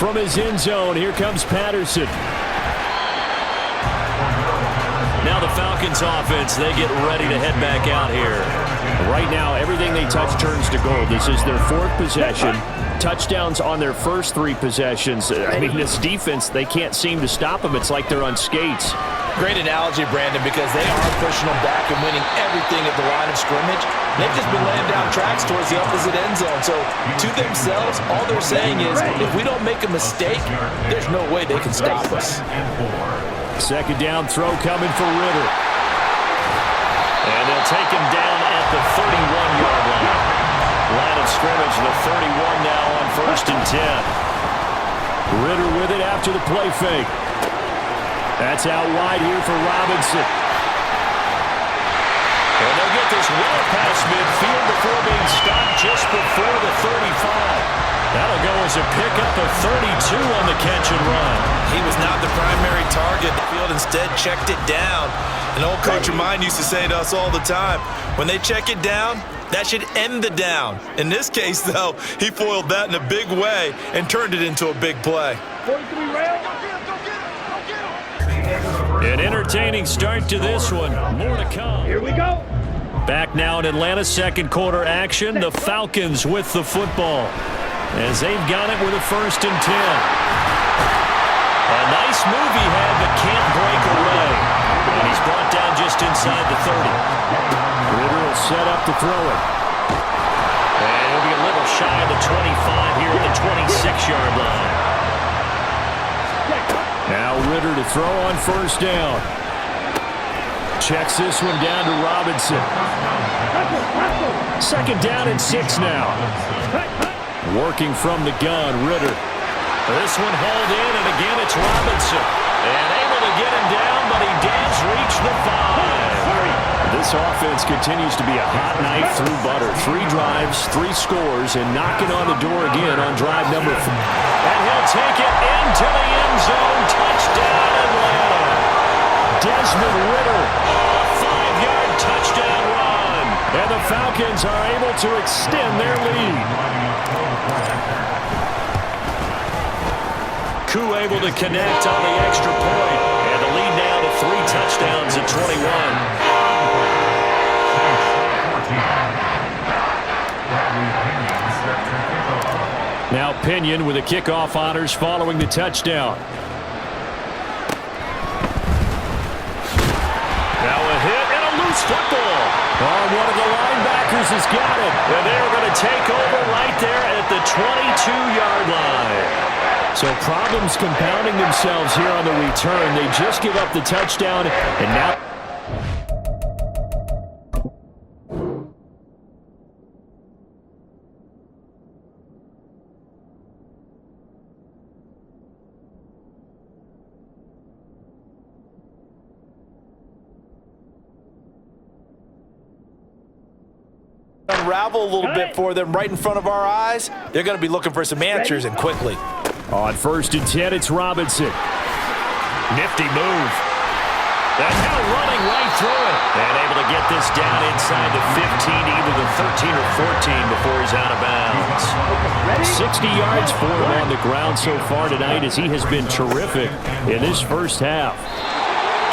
From his end zone, here comes Patterson. Now the Falcons offense, they get ready to head back out here. Right now, everything they touch turns to gold. This is their fourth possession. Touchdowns on their first three possessions. I mean, this defense, they can't seem to stop them. It's like they're on skates. Great analogy, Brandon, because they are pushing them back and winning everything at the line of scrimmage. They've just been laying down tracks towards the opposite end zone. So, to themselves, all they're saying is, if we don't make a mistake, there's no way they can stop us. Second down throw coming for Ritter. And they'll take him down at the 31-yard line. Line of scrimmage, the 31 now on 1st and 10. Ritter with it after the play fake. That's out wide here for Robinson. And they'll get this well past midfield before being stopped just before the 35. That'll go as a pickup of 32 on the catch and run. He was not the primary target. The field instead checked it down. An old coach of mine used to say to us all the time, when they check it down, that should end the down. In this case, though, he foiled that in a big way and turned it into a big play. An entertaining start to this one. More to come. Here we go. Back now in Atlanta, second quarter action. The Falcons with the football as they've got it with a 1st and 10. A nice move he had, but can't break away. And he's brought down just inside the 30. Ritter will set up to throw it. And he'll be a little shy of the 25 here at the 26-yard line. Now Ritter to throw on 1st down. Checks this one down to Robinson. 2nd down and 6 now. Working from the gun, Ritter. This one hauled in, and again it's Robinson. And able to get him down, but he does reach the 5. This offense continues to be a hot knife through butter. 3 drives, 3 scores, and knocking on the door again on drive number 4. And he'll take it into the end zone. Touchdown, Atlanta. Desmond Ritter, a 5-yard touchdown run. And the Falcons are able to extend their lead. Koo able to connect on the extra point. And the lead now to 3 touchdowns at 21. Now Pinion with the kickoff honors following the touchdown. Now a hit and a loose football. Oh, one of the linebackers has got it. And they're going to take over right there at the 22-yard line. So problems compounding themselves here on the return. They just give up the touchdown, and now... Unravel a little bit for them right in front of our eyes. They're going to be looking for some answers, and quickly. On 1st and 10, it's Robinson. Nifty move. And now running right through it. And able to get this down inside the 15, either the 13 or 14 before he's out of bounds. 60 yards for him on the ground so far tonight as he has been terrific in this first half.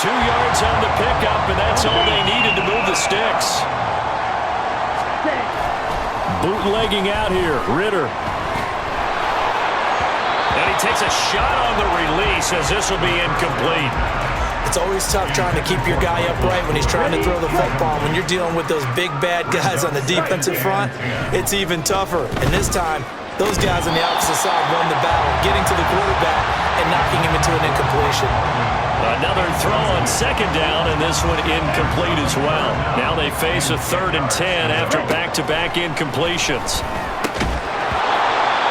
2 yards on the pickup, and that's all they needed to move the sticks. Bootlegging out here, Ritter. And he takes a shot on the release as this will be incomplete. It's always tough trying to keep your guy upright when he's trying to throw the football. When you're dealing with those big, bad guys on the defensive front, it's even tougher. And this time, those guys on the opposite side won the battle, getting to the quarterback and knocking him into an incompletion. Another throw on 2nd down, and this one incomplete as well. Now they face a 3rd and 10 after back-to-back incompletions.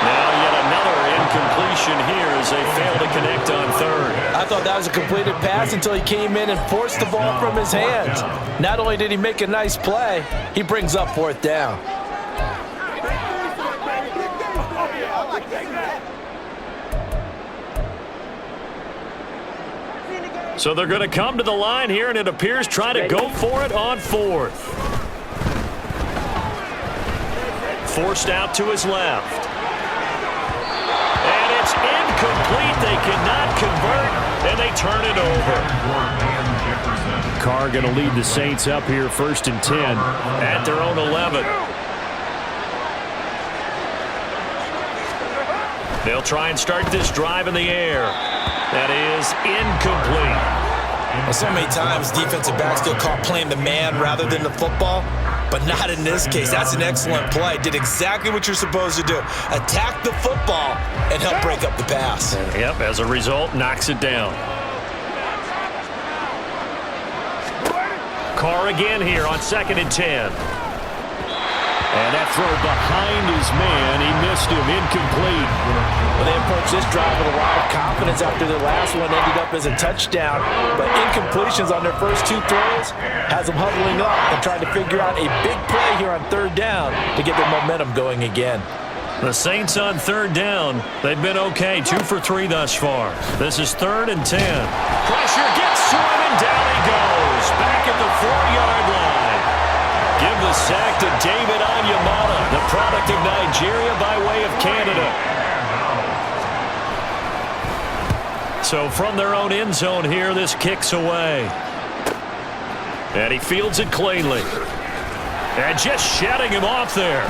Now yet another incompletion here as they fail to connect on 3rd. I thought that was a completed pass until he came in and forced the ball from his hands. Not only did he make a nice play, he brings up 4th down. So they're going to come to the line here, and it appears try to go for it on 4th. Forced out to his left. And it's turn it over. Carr going to lead the Saints up here 1st and 10. At their own 11. They'll try and start this drive in the air. That is incomplete. Well, so many times defensive backs get caught playing the man rather than the football, but not in this case. That's an excellent play. Did exactly what you're supposed to do. Attack the football and help break up the pass. Yep, as a result, knocks it down. Carr again here on 2nd and 10. And that throw behind his man, he missed him, incomplete. Well, they approached this drive with a lot of confidence after their last one ended up as a touchdown. But incompletions on their first 2 throws has them huddling up and trying to figure out a big play here on 3rd down to get their momentum going again. The Saints on 3rd down. They've been okay, 2 for 3 thus far. This is 3rd and 10. Pressure gets to him, and down he goes. Back at the 4-yard line. Give the sack to David Onyemata, the product of Nigeria by way of Canada. So from their own end zone here, this kicks away. And he fields it cleanly. And just shedding him off there.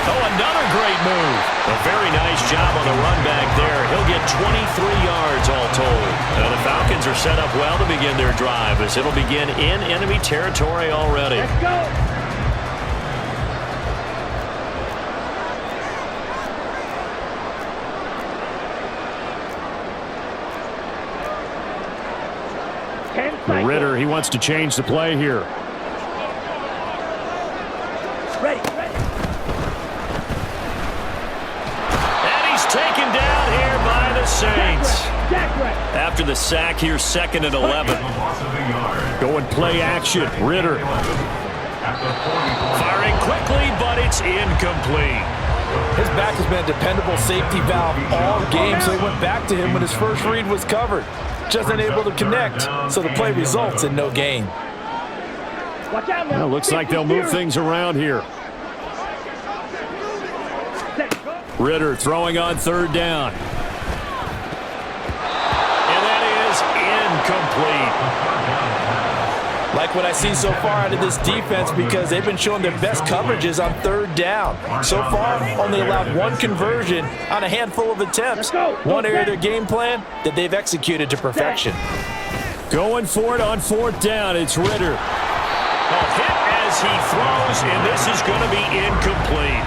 Oh, another great move. A very nice job on the run back there. He'll get 23 yards all told. Now the Falcons are set up well to begin their drive as it'll begin in enemy territory already. Let's go. Ritter, he wants to change the play here. Ready. Taken down here by the Saints. After the sack here, 2nd and 11. Going play action, Ritter. Firing quickly, but it's incomplete. His back has been a dependable safety valve all game, so he went back to him when his first read was covered. Just unable to connect, so the play results in no gain. Watch out now. Well, looks like they'll move things around here. Ritter throwing on 3rd down. And that is incomplete. Like what I see so far out of this defense because they've been showing their best coverages on 3rd down. So far, only allowed 1 conversion on a handful of attempts. One area of their game plan that they've executed to perfection. Going for it on 4th down, it's Ritter. A hit as he throws, and this is going to be incomplete.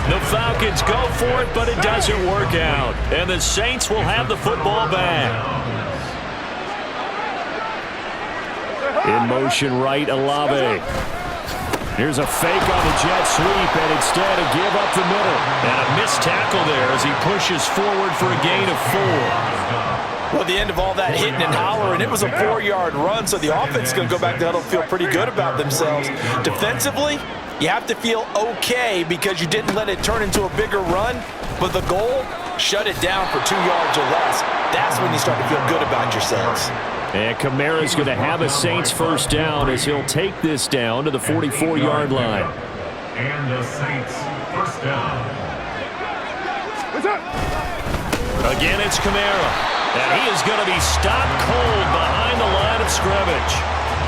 The Falcons go for it, but it doesn't work out. And the Saints will have the football back. In motion right, Olave. Here's a fake on the jet sweep, and instead a give up the middle. And a missed tackle there as he pushes forward for a gain of 4. Well, at the end of all that hitting and hollering, it was a 4-yard run, so the offense is going to go back to huddle and feel pretty good about themselves. Defensively, you have to feel okay because you didn't let it turn into a bigger run, but the goal, shut it down for 2 yards or less. That's when you start to feel good about yourselves. And Kamara's going to have a Saints 1st down as he'll take this down to the 44-yard line. And the Saints 1st down. What's up? Again, it's Kamara. And he is going to be stopped cold behind the line of scrimmage.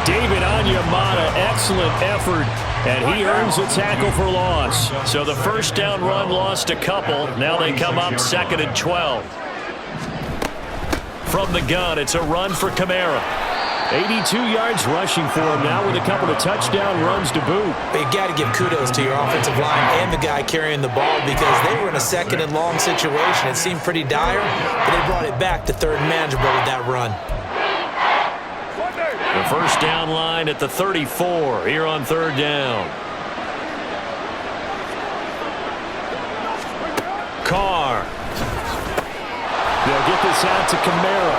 David Onyemata, excellent effort, and he earns a tackle for loss. So the 1st down run lost a couple. Now they come up 2nd and 12. From the gun, it's a run for Kamara. 82 yards rushing for him now with a couple of touchdown runs to boot. But you got to give kudos to your offensive line and the guy carrying the ball because they were in a 2nd and long situation. It seemed pretty dire, but they brought it back to 3rd and manageable with that run. The 1st down line at the 34 here on 3rd down. Carr. They'll get this out to Kamara.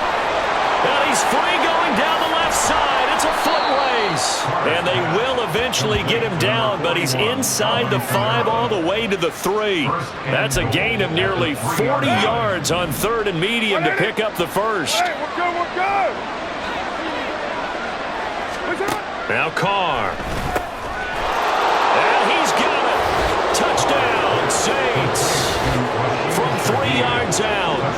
And he's free going down the left side. It's a foot race. And they will eventually get him down, but he's inside the 5 all the way to the 3. That's a gain of nearly 40 yards on 3rd and medium to pick up the 1st. Hey, we're good, we're good. Now Carr. And he's got it. Touchdown, Saints. From 3 yards out.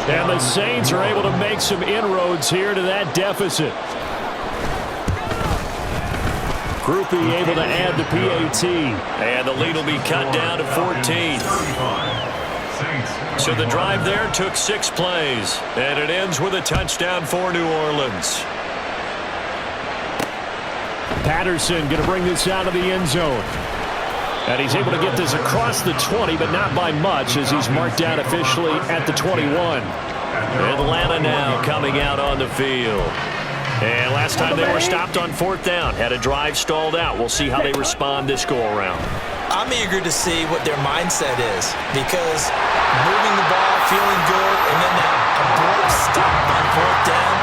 And the Saints are able to make some inroads here to that deficit. Groupie able to add the PAT. And the lead will be cut down to 14. So the drive there took 6 plays. And it ends with a touchdown for New Orleans. Patterson going to bring this out of the end zone. And he's able to get this across the 20, but not by much, as he's marked down officially at the 21. Atlanta now coming out on the field. And last time they were stopped on 4th down, had a drive stalled out. We'll see how they respond this go-around. I'm eager to see what their mindset is, because moving the ball, feeling good, and then that abrupt stop on 4th down,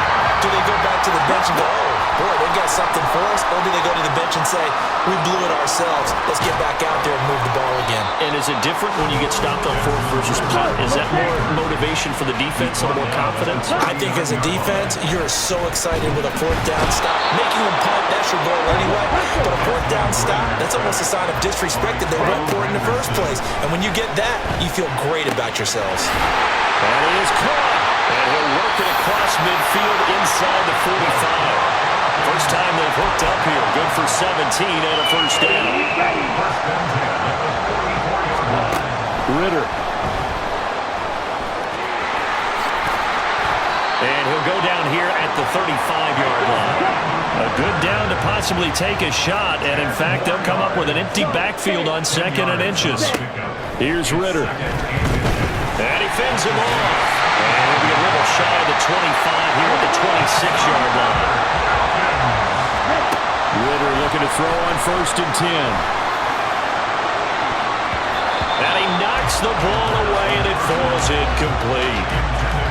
do they go back to the bench and go, oh, boy, they got something for us, or do they go to the bench and say, we blew it ourselves, let's get back out there and move the ball again? And is it different when you get stopped on 4th versus punt? Is that more motivation for the defense, a little more confidence? I think as a defense, you're so excited with a 4th down stop. Making them punt, that's your goal anyway. But a 4th down stop, that's almost a sign of disrespect that they went for it in the first place. And when you get that, you feel great about yourselves. And it is caught. And he'll work it across midfield inside the 45. First time they've hooked up here. Good for 17 and a first down. Ritter. And he'll go down here at the 35-yard line. A good down to possibly take a shot. And, in fact, they'll come up with an empty backfield on 2nd and inches. Here's Ritter. And he fends him off. And he'll be a little shy of the 25 here at the 26-yard line. Ritter looking to throw on 1st and 10. And he knocks the ball away, and it falls incomplete.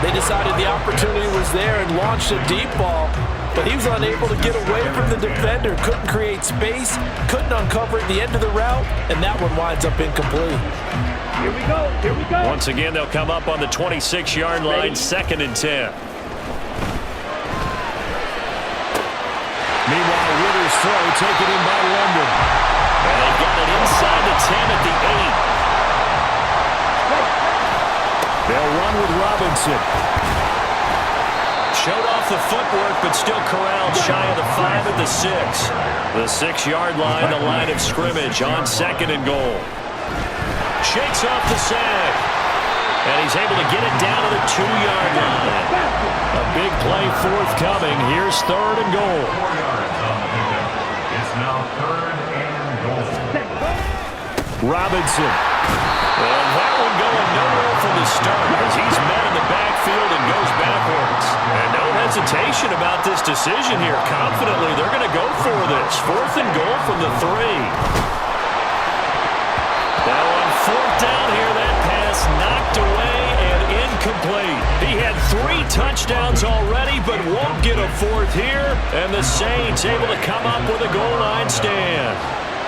They decided the opportunity was there and launched a deep ball, but he was unable to get away from the defender, couldn't create space, couldn't uncover at the end of the route, and that one winds up incomplete. Here we go. Here we go. Once again, they'll come up on the 26-yard line, 2nd and 10. Meanwhile, Ritter's throw taken in by London. And they've got it inside the 10 at the 8. They'll run with Robinson. Showed off the footwork, but still corralled shy of the 5 at the 6. The 6-yard line, the line of scrimmage on 2nd and goal. Shakes off the sag. And he's able to get it down to the 2-yard line. A big play forthcoming. Here's 3rd and goal. 4 yards on the pickup. It's now 3rd and goal. Robinson. And that one going nowhere from the start as he's met in the backfield and goes backwards. And no hesitation about this decision here. Confidently, they're going to go for this. 4th and goal from the 3. Now on 4th down here, that pass knocked away and incomplete. He had 3 touchdowns already, but won't get a 4th here. And the Saints able to come up with a goal line stand.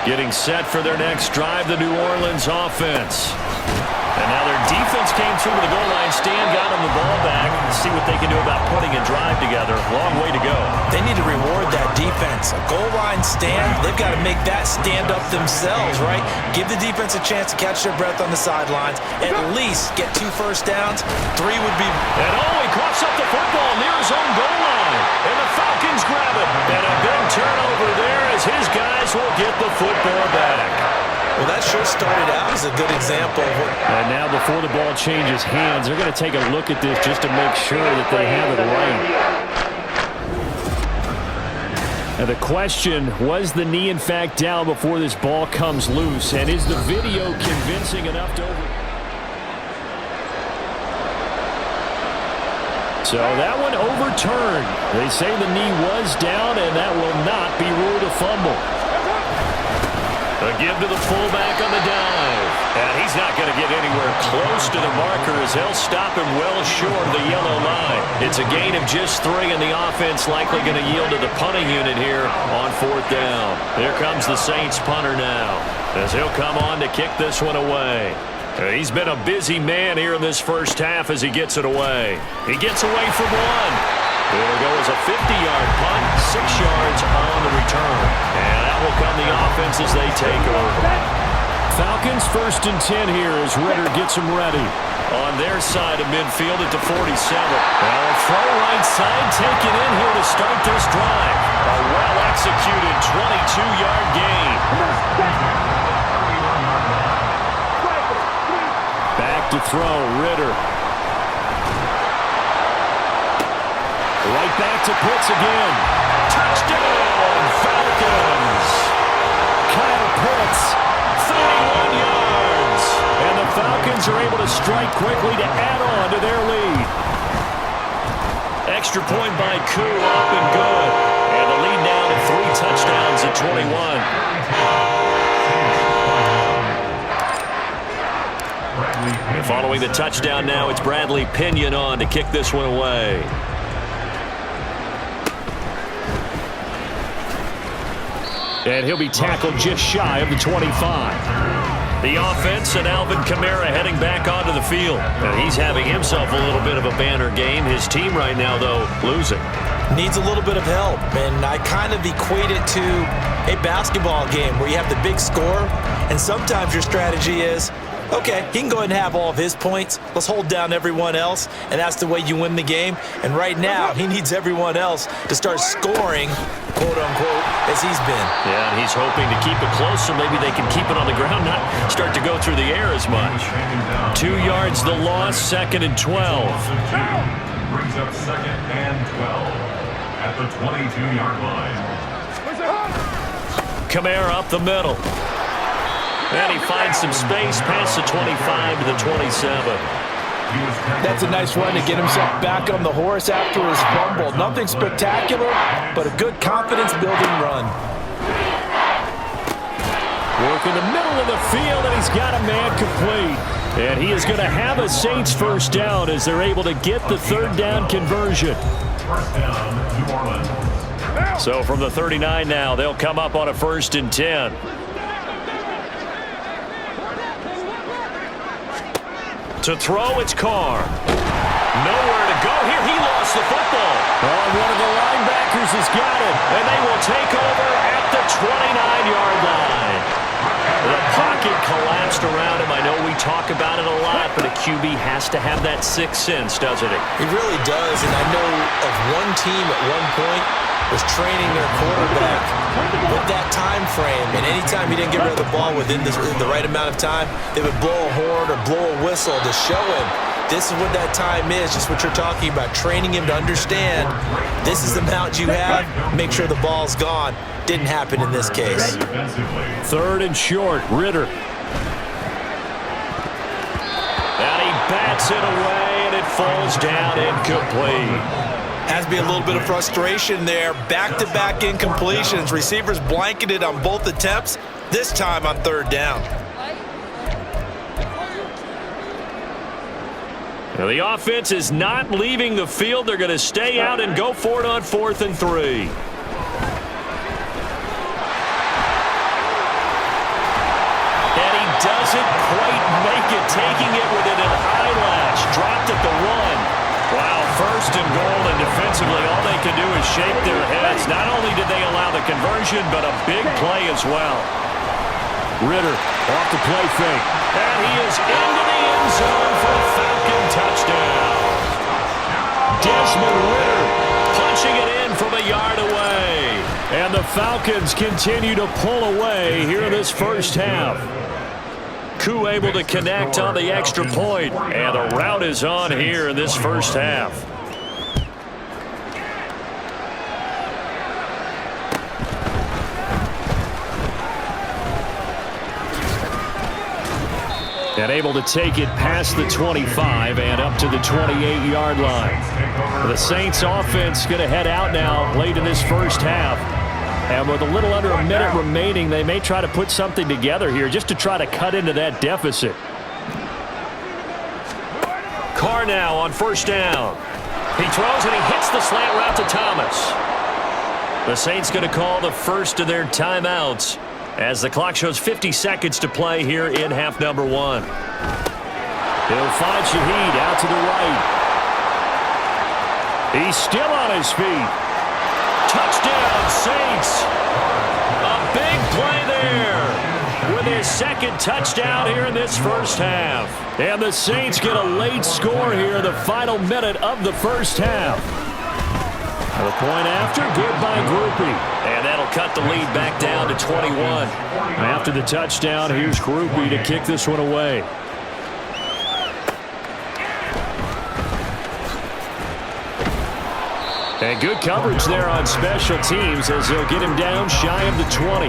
Getting set for their next drive, the New Orleans offense. And now their defense came through with a goal line stand, got them the ball back. Let's see what they can do about putting a drive together. Long way to go. They need to reward that defense. A goal line stand, they've got to make that stand up themselves, right? Give the defense a chance to catch their breath on the sidelines. At least get 2 first downs. 3 would be... And he coughs up the football near his own goal line. And the Falcons grab it. And a big turnover there as his guys will get the football back. Well, that sure started out as a good example of what... And now before the ball changes hands, they're going to take a look at this just to make sure that they have it right. Now the question, was the knee in fact down before this ball comes loose? And is the video convincing enough to So that one overturned. They say the knee was down, and that will not be ruled a fumble. A give to the fullback on the dive. And he's not going to get anywhere close to the marker as they'll stop him well short of the yellow line. It's a gain of just 3, and the offense likely going to yield to the punting unit here on 4th down. Here comes the Saints punter now as he'll come on to kick this one away. He's been a busy man here in this first half as he gets it away. He gets away from 1. There it goes, a 50-yard punt, 6 yards on the return. And that will come the offense as they take over. Falcons 1st and 10 here as Ritter gets them ready. On their side of midfield at the 47. Now a throw right side taken in here to start this drive. A well-executed 22-yard gain. Back to throw, Ritter. Right back to Pitts again. Touchdown, Falcons! Kyle Pitts, 31 yards. And the Falcons are able to strike quickly to add on to their lead. Extra point by Koo, up and good. And the lead now to 3 touchdowns at 21. Following the touchdown now, it's Bradley Pinion on to kick this one away. And he'll be tackled just shy of the 25. The offense and Alvin Kamara heading back onto the field. And he's having himself a little bit of a banner game. His team right now, though, losing. Needs a little bit of help, and I kind of equate it to a basketball game where you have the big score, and sometimes your strategy is, okay, he can go ahead and have all of his points. Let's hold down everyone else, and that's the way you win the game. And right now, he needs everyone else to start scoring, quote-unquote, as he's been. Yeah, and he's hoping to keep it close so maybe they can keep it on the ground, not start to go through the air as much. 2 yards the loss, 2nd and 12. Brings up 2nd and 12 at the 22-yard line. Kamara up the middle. And he finds some space past the 25 to the 27. That's a nice run to get himself back on the horse after his fumble. Nothing spectacular, but a good confidence-building run. Work in the middle of the field, and he's got a man complete. And he is going to have a Saints first down as they're able to get the 3rd down conversion. First down, New Orleans. So from the 39 now, they'll come up on a 1st and 10. To throw, it's Carr. Nowhere to go here. He lost the football. Oh, one of the linebackers has got it. And they will take over at the 29-yard line. The pocket collapsed around him. I know we talk about it a lot, but a QB has to have that 6th sense, doesn't it? He really does, and I know of one team at one point was training their quarterback with that time frame, and anytime he didn't get rid of the ball within the right amount of time, they would blow a horn or blow a whistle to show him this is what that time is, just what you're talking about, training him to understand this is the amount you have, make sure the ball's gone. Didn't happen in this case. 3rd and short, Ritter. And he bats it away, and it falls down incomplete. Has to be a little bit of frustration there. Back-to-back incompletions. Receivers blanketed on both attempts, this time on 3rd down. Now the offense is not leaving the field. They're going to stay out and go for it on 4th and 3. And he doesn't quite make it, taking it within an eyelash. Dropped at the 1. Wow, 1st and goal, and defensively all they can do is shake their heads. Not only did they allow the conversion, but a big play as well. Ritter off the play fake. And he is into the end zone for a Falcon touchdown. Desmond Ritter Punching it in from a yard away. And the Falcons continue to pull away here in this first half. Koo able to connect on the extra point, and the route is on here in this first half. And able to take it past the 25 and up to the 28-yard line. The Saints offense going to head out now late in this first half. And with a little under a minute remaining, they may try to put something together here just to try to cut into that deficit. Carr now on 1st down. He throws and he hits the slant route to Thomas. The Saints going to call the first of their timeouts as the clock shows 50 seconds to play here in half number 1. He'll find Shaheed out to the right. He's still on his feet. Touchdown, Saints. A big play there. with his second touchdown here in this first half. And the Saints get a late score here in the final minute of the first half. The point after, good by Groupie. And that'll cut the lead back down to 21. After the touchdown, here's Groupie to kick this one away. And good coverage there on special teams as they'll get him down shy of the 20.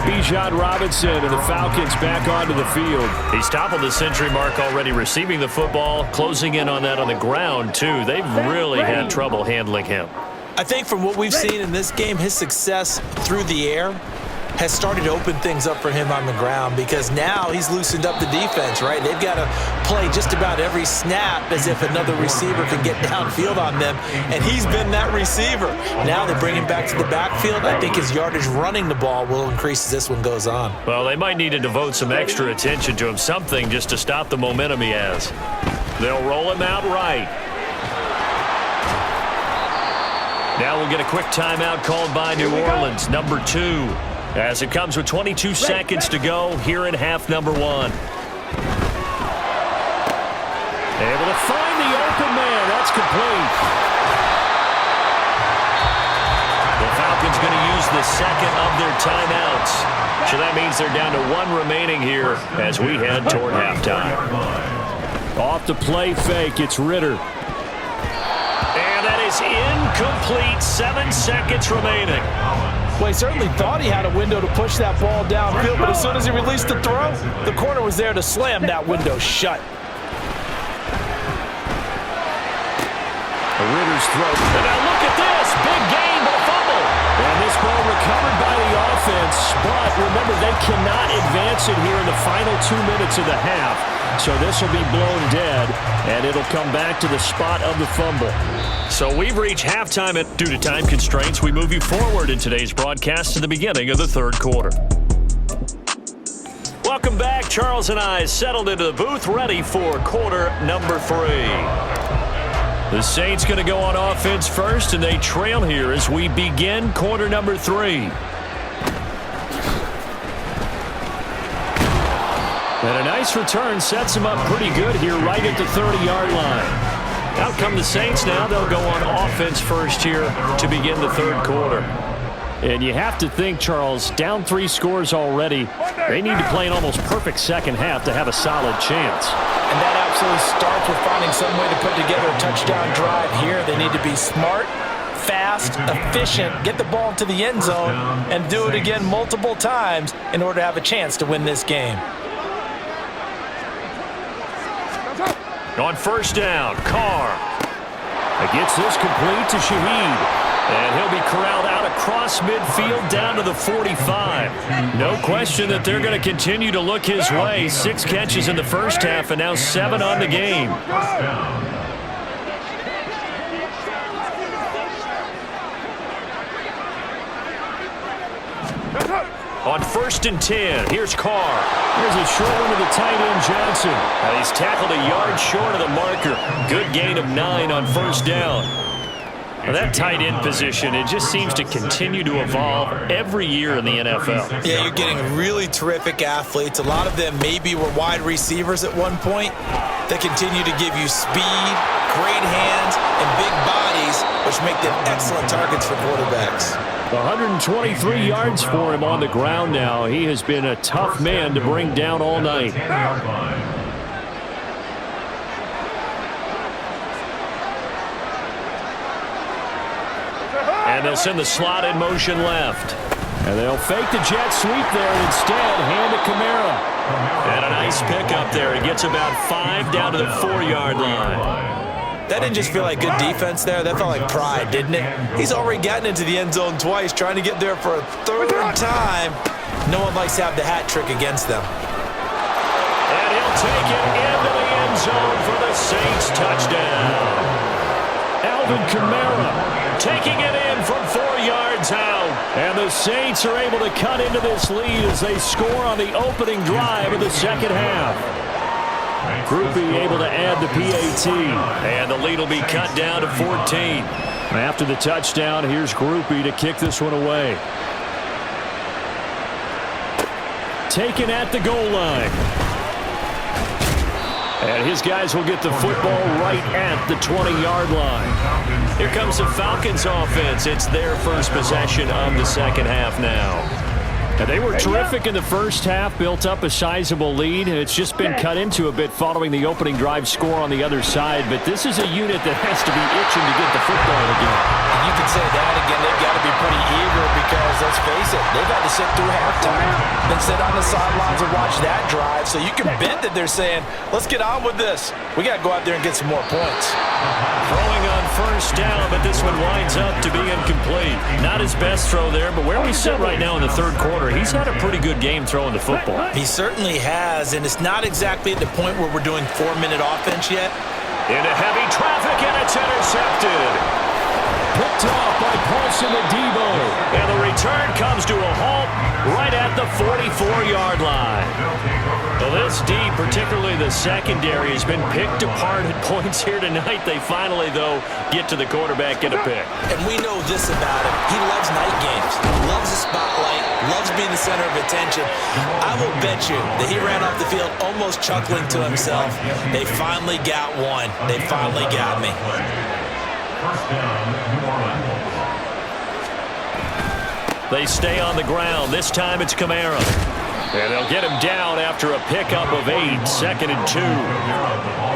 Bijan Robinson and the Falcons back onto the field. He's toppled the century mark already receiving the football, closing in on that on the ground, too. They've really had trouble handling him. I think from what we've seen in this game, his success through the air has started to open things up for him on the ground because now he's loosened up the defense, right? They've got to play just about every snap as if another receiver can get downfield on them, and he's been that receiver. Now they bring him back to the backfield. I think his yardage running the ball will increase as this one goes on. Well, they might need to devote some extra attention to him, something just to stop the momentum he has. They'll roll him out right. Now we'll get a quick timeout called by New Orleans, number 2. As it comes with 22 seconds to go here in half number 1. Able to find the open man. That's complete. The Falcons going to use the second of their timeouts. So that means they're down to 1 remaining here as we head toward halftime. Off the play fake, it's Ritter. And that is incomplete. 7 seconds remaining. Well, he certainly thought he had a window to push that ball downfield, but as soon as he released the throw, the corner was there to slam that window shut. A Ritter's throw. And now look at this. Big gain, but a fumble. And this ball recovered by the offense, but remember, they cannot advance it here in the final 2 minutes of the half. So this will be blown dead, and it'll come back to the spot of the fumble. So we've reached halftime, and due to time constraints, we move you forward in today's broadcast to the beginning of the third quarter. Welcome back. Charles and I settled into the booth, ready for quarter number 3. The Saints going to go on offense first, and they trail here as we begin quarter number 3. And a nice return sets him up pretty good here right at the 30-yard line. Out come the Saints now. They'll go on offense first here to begin the third quarter. And you have to think, Charles, down 3 scores already. They need to play an almost perfect second half to have a solid chance. And that absolutely starts with finding some way to put together a touchdown drive here. They need to be smart, fast, efficient, get the ball to the end zone, and do it again multiple times in order to have a chance to win this game. On first down, Carr. Gets this complete to Shaheed. And he'll be corralled out across midfield down to the 45. No question that they're going to continue to look his way. 6 catches in the first half and now 7 on the game. On first and 10, here's Carr. Here's a short one to the tight end, Johnson. He's tackled a yard short of the marker. Good gain of 9 on first down. Now that tight end position, it just seems to continue to evolve every year in the NFL. Yeah, you're getting really terrific athletes. A lot of them maybe were wide receivers at one point. They continue to give you speed, great hands, and big bodies, which make them excellent targets for quarterbacks. 123 yards for him on the ground now. He has been a tough man to bring down all night. And they'll send the slot in motion left. And they'll fake the jet sweep there and instead hand it Kamara. And a nice pickup there. He gets about 5 down to the 4-yard line. That didn't just feel like good defense there. That felt like pride, didn't it? He's already gotten into the end zone twice, trying to get there for a 3rd time. No one likes to have the hat trick against them. And he'll take it into the end zone for the Saints touchdown. Alvin Kamara taking it in from 4 yards out. And the Saints are able to cut into this lead as they score on the opening drive of the second half. Groupie able to add the PAT. And the lead will be cut down to 14. After the touchdown, here's Groupie to kick this one away. taken at the goal line. And his guys will get the football right at the 20-yard line. Here comes the Falcons offense. It's their first possession of the second half now. And they were terrific in the first half, built up a sizable lead, and it's just been cut into a bit following the opening drive score on the other side. But this is a unit that has to be itching to get the football again. And you can say that again. They've got to be pretty eager because, let's face it, they've had to sit through halftime, then sit on the sidelines and watch that drive. So you can bet that they're saying, let's get on with this. We got to go out there and get some more points. Throwing on first down, but this one winds up to be incomplete. Not his best throw there, but where we sit right now in the third quarter, he's had a pretty good game throwing the football. He certainly has, and it's not exactly at the point where we're doing 4-minute offense yet. Into heavy traffic, and it's intercepted. Picked off by Paulson Adebo. And the return comes to a halt right at the 44-yard line. Well, this D, particularly the secondary, has been picked apart at points here tonight. They finally, though, get to the quarterback and a pick. And we know this about him. He loves night games, loves the spotlight, loves being the center of attention. I will bet you that he ran off the field almost chuckling to himself. They finally got one. They finally got me. First down, New Orleans. They stay on the ground. This time it's Kamara. And they'll get him down after a pickup of 8, 2nd and 2.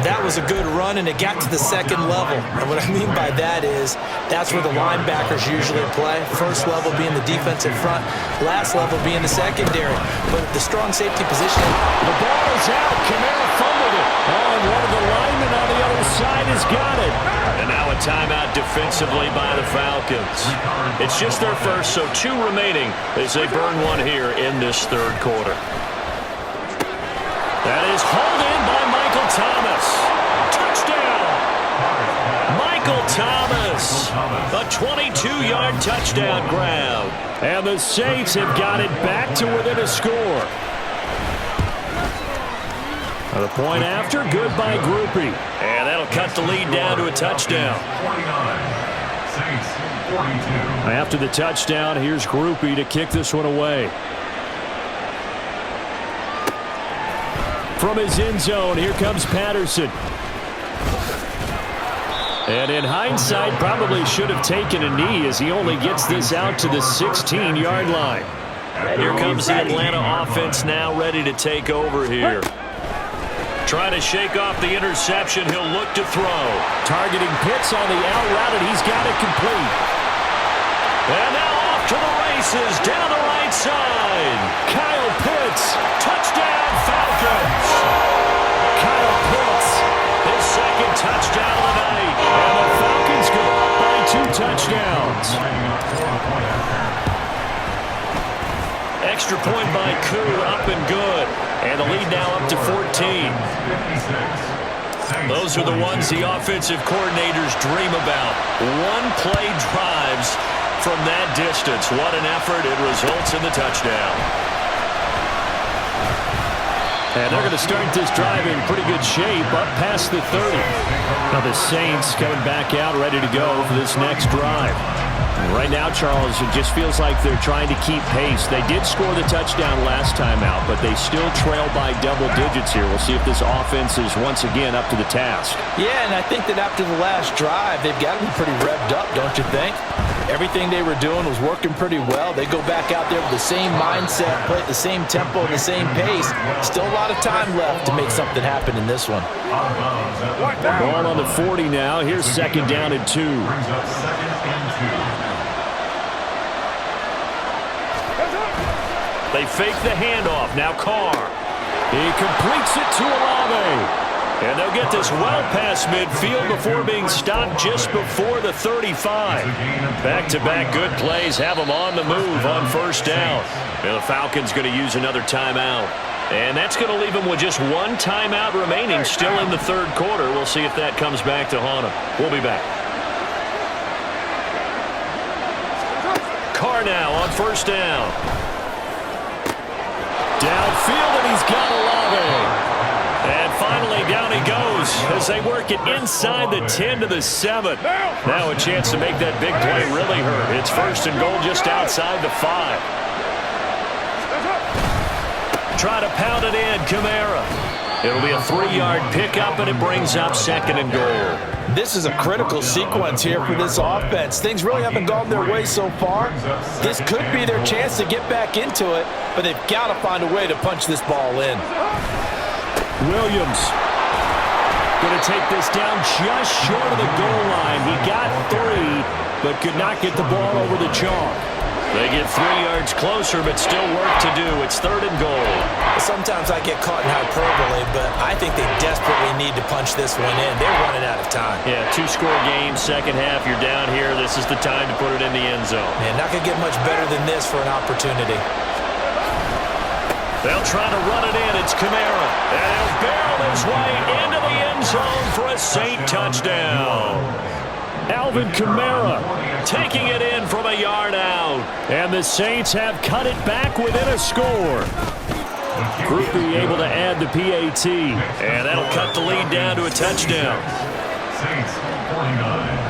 That was a good run, and it got to the second level. And what I mean by that is that's where the linebackers usually play. First level being the defensive front, last level being the secondary. But the strong safety position. The ball is out. Kamara fumbled it. Oh, and one of the linemen on the other side has got it. And now a timeout defensively by the Falcons. It's just their first, so 2 remaining as they burn one here in this third quarter. That is hauled in by Michael Thomas. Touchdown! Michael Thomas, a 22-yard touchdown grab. And the Saints have got it back to within a score. The point after, good by Groupie. And that'll cut the lead down to a touchdown. 49, Saints 42. After the touchdown, here's Groupie to kick this one away. From his end zone, here comes Patterson. And in hindsight, probably should have taken a knee as he only gets this out to the 16-yard line. And here comes the Atlanta offense now ready to take over here. Trying to shake off the interception, he'll look to throw. Targeting Pitts on the out route, and he's got it complete. And now off to the races, down the right side. Kyle Pitts, touchdown Falcons. Kyle Pitts, his second touchdown of the night. And the Falcons go up by 2 touchdowns. Extra point by Koo, up and good. And the lead now up to 14. Those are the ones the offensive coordinators dream about. One-play drives from that distance. What an effort. It results in the touchdown. And they're going to start this drive in pretty good shape, up past the 30. Now the Saints coming back out, ready to go for this next drive. Right now, Charles, it just feels like they're trying to keep pace. They did score the touchdown last time out, but they still trail by double digits here. We'll see if this offense is once again up to the task. Yeah, and I think that after the last drive, they've got to be pretty revved up, don't you think? Everything they were doing was working pretty well. They go back out there with the same mindset, play at the same tempo, and the same pace. Still a lot of time left to make something happen in this one. Ball on the 40 now. Here's 2nd down and 2. Brings up 2nd and 2. They fake the handoff. Now Carr. He completes it to Olave. And they'll get this well past midfield before being stopped just before the 35. Back-to-back good plays have them on the move on first down. And the Falcons going to use another timeout. And that's going to leave them with just 1 timeout remaining still in the third quarter. We'll see if that comes back to haunt them. We'll be back. Carr now on first down. Downfield, and he's got Olave. And finally, down he goes as they work it inside the 10 to the 7. Now a chance to make that big play really hurt. It's 1st and goal just outside the 5. Try to pound it in, Kamara. It'll be a 3-yard pickup, and it brings up 2nd and goal. This is a critical sequence here for this offense. Things really haven't gone their way so far. This could be their chance to get back into it, but they've got to find a way to punch this ball in. Williams going to take this down just short of the goal line. He got 3, but could not get the ball over the chalk. They get 3 yards closer, but still work to do. It's 3rd and goal. Sometimes I get caught in hyperbole, but I think they desperately need to punch this one in. They're running out of time. Yeah, 2-score game, second half. You're down here. This is the time to put it in the end zone. Man, not going to get much better than this for an opportunity. They'll try to run it in. It's Kamara. And he'll barrel his way into the end zone for a Saint touchdown. Alvin Kamara taking it in from a yard out. And the Saints have cut it back within a score. Groupie able to add the PAT. And that'll cut the lead down to a touchdown.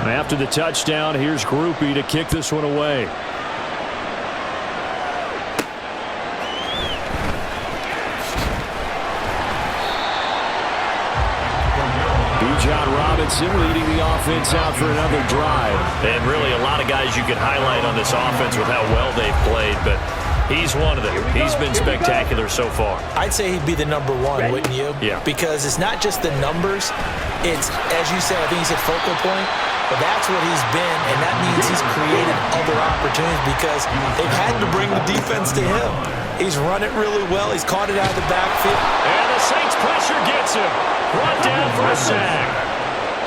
After the touchdown, here's Groupie to kick this one away. John Robinson leading the offense out for another drive. And really a lot of guys you could highlight on this offense with how well they've played, but he's one of them. He's been spectacular so far. I'd say he'd be the number 1, wouldn't you? Yeah. Because it's not just the numbers. It's, as you said, I think he said focal point, but that's what he's been, and that means he's created other opportunities because they've had to bring the defense to him. He's run it really well. He's caught it out of the backfield. And the Saints pressure gets him. Brought down for a sack.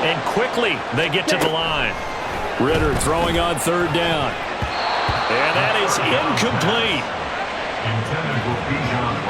And quickly they get to the line. Ritter throwing on 3rd down. And that is incomplete.